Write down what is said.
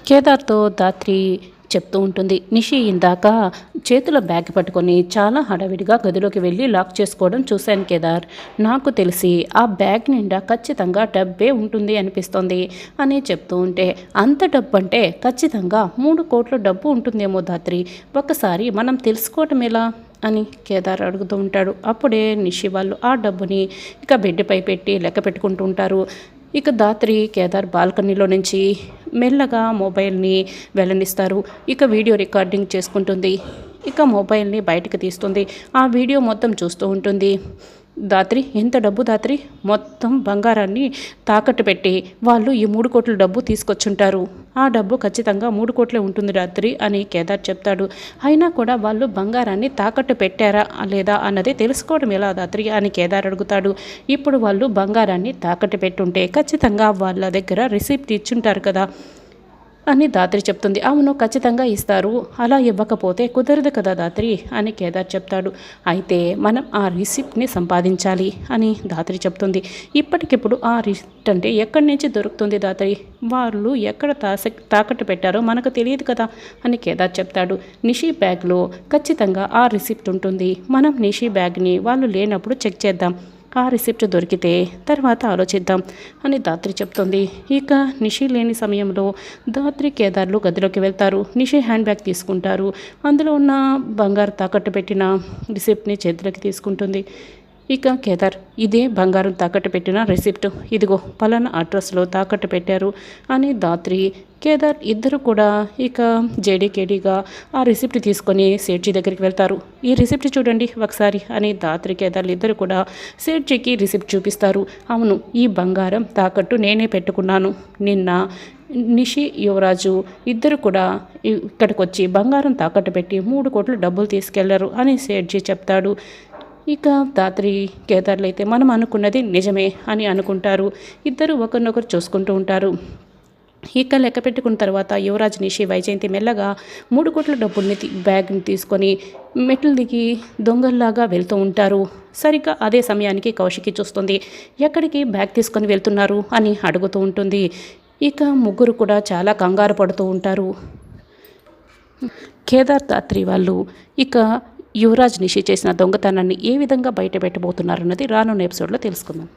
కేదార్తో ధాత్రి చెప్తూ ఉంటుంది. నిషి ఇందాక చేతిలో బ్యాగ్ పట్టుకొని చాలా హడావిడిగా గదిలోకి వెళ్ళి లాక్ చేసుకోవడం చూశాను కేదార్. నాకు తెలిసి ఆ బ్యాగ్ నిండా ఖచ్చితంగా డబ్బే ఉంటుంది అనిపిస్తోంది అని చెప్తూ ఉంటే, అంత డబ్బు అంటే ఖచ్చితంగా 3 కోట్ల డబ్బు ఉంటుందేమో ధాత్రి, ఒక్కసారి మనం తెలుసుకోవటం ఎలా అని కేదార్ అడుగుతూ ఉంటాడు. అప్పుడే నిషి వాళ్ళు ఆ డబ్బుని ఇక బెడ్పై పెట్టి లెక్క పెట్టుకుంటూ ఉంటారు. ఇక ధాత్రి కేదార్ బాల్కనీలో నుంచి మెల్లగా మొబైల్ని వెళ్ళనిస్తారు. ఇక వీడియో రికార్డింగ్ చేసుకుంటుంది. ఇక మొబైల్ని బయటకు తీస్తుంది. ఆ వీడియో మొత్తం చూస్తూ ఉంటుంది. ధాత్రి, ఎంత డబ్బు ధాత్రి, మొత్తం బంగారాన్ని తాకట్టు పెట్టి వాళ్ళు ఈ 3 కోట్ల డబ్బు తీసుకొచ్చుంటారు. ఆ డబ్బు ఖచ్చితంగా 3 కోట్లే ఉంటుంది ధాత్రి అని కేదార్ చెప్తాడు. అయినా కూడా వాళ్ళు బంగారాన్ని తాకట్టు పెట్టారా లేదా అన్నది తెలుసుకోవడం ఎలా ధాత్రి అని కేదార్ అడుగుతాడు. ఇప్పుడు వాళ్ళు బంగారాన్ని తాకట్టు పెట్టుంటే ఖచ్చితంగా వాళ్ళ దగ్గర రిసిప్ట్ ఇచ్చుంటారు కదా అని ధాత్రి చెప్తుంది. అవును, ఖచ్చితంగా ఇస్తారు, అలా ఇవ్వకపోతే కుదరదు కదా ధాత్రి అని కేదార్ చెప్తాడు. అయితే మనం ఆ రిసిప్ట్ని సంపాదించాలి అని ధాత్రి చెప్తుంది. ఇప్పటికిప్పుడు ఆ రిసిప్ట్ అంటే ఎక్కడి నుంచి దొరుకుతుంది ధాత్రి, వాళ్ళు ఎక్కడ తాకట్టు పెట్టారో మనకు తెలియదు కదా అని కేదార్ చెప్తాడు. నిషి బ్యాగ్లో ఖచ్చితంగా ఆ రిసిప్ట్ ఉంటుంది. మనం నిషి బ్యాగ్ని వాళ్ళు లేనప్పుడు చెక్ చేద్దాం, ఆ రిసిప్ట్ దొరికితే తర్వాత ఆలోచిద్దాం అని ధాత్రి చెప్తుంది. ఇక నిషి లేని సమయంలో ధాత్రి కేదార్లు గదిలోకి వెళ్తారు. నిషి హ్యాండ్ బ్యాగ్ తీసుకుంటారు. అందులో ఉన్న బంగారు తాకట్టు పెట్టిన రిసిప్ట్ని చేతిలోకి తీసుకుంటుంది. ఇక కేదార్, ఇదే బంగారం తాకట్టు పెట్టిన రిసిప్ట్, ఇదిగో పలానా అడ్రస్లో తాకట్టు పెట్టారు అని ధాత్రి కేదార్ ఇద్దరు కూడా ఇక జేడీకేడీగా ఆ రిసిప్ట్ తీసుకొని సేట్జీ దగ్గరికి వెళ్తారు. ఈ రిసిప్ట్ చూడండి ఒకసారి అని ధాత్రి కేదార్లు ఇద్దరు కూడా సేట్జీకి రిసిప్ట్ చూపిస్తారు. అవును, ఈ బంగారం తాకట్టు నేనే పెట్టుకున్నాను. నిన్న నిషి యువరాజు ఇద్దరు కూడా ఇక్కడికి వచ్చి బంగారం తాకట్టు పెట్టి 3 కోట్ల డబ్బులు తీసుకెళ్లారు అని సేట్జీ చెప్తాడు. ఇక ధాత్రి కేదార్లు అయితే మనం అనుకున్నది నిజమే అని అనుకుంటారు. ఇద్దరు ఒకరినొకరు చూసుకుంటూ ఉంటారు. ఇక లెక్క పెట్టుకున్న తర్వాత యువరాజ్, నిషి, వైజయంతి మెల్లగా 3 కోట్ల డబ్బుల్ని బ్యాగ్ని తీసుకొని మెట్లు దిగి దొంగల్లాగా వెళ్తూ ఉంటారు. సరిగ్గా అదే సమయానికి కౌశికి చూస్తుంది. ఎక్కడికి బ్యాగ్ తీసుకొని వెళ్తున్నారు అని అడుగుతూ ఉంటుంది. ఇక ముగ్గురు కూడా చాలా కంగారు పడుతూ ఉంటారు. కేదార్, ధాత్రి వాళ్ళు ఇక యువరాజ్ నిషి చేసిన దొంగతనాన్ని ఏ విధంగా బయట పెట్టబోతున్నారన్నది రానున్న ఎపిసోడ్లో తెలుసుకుందాం.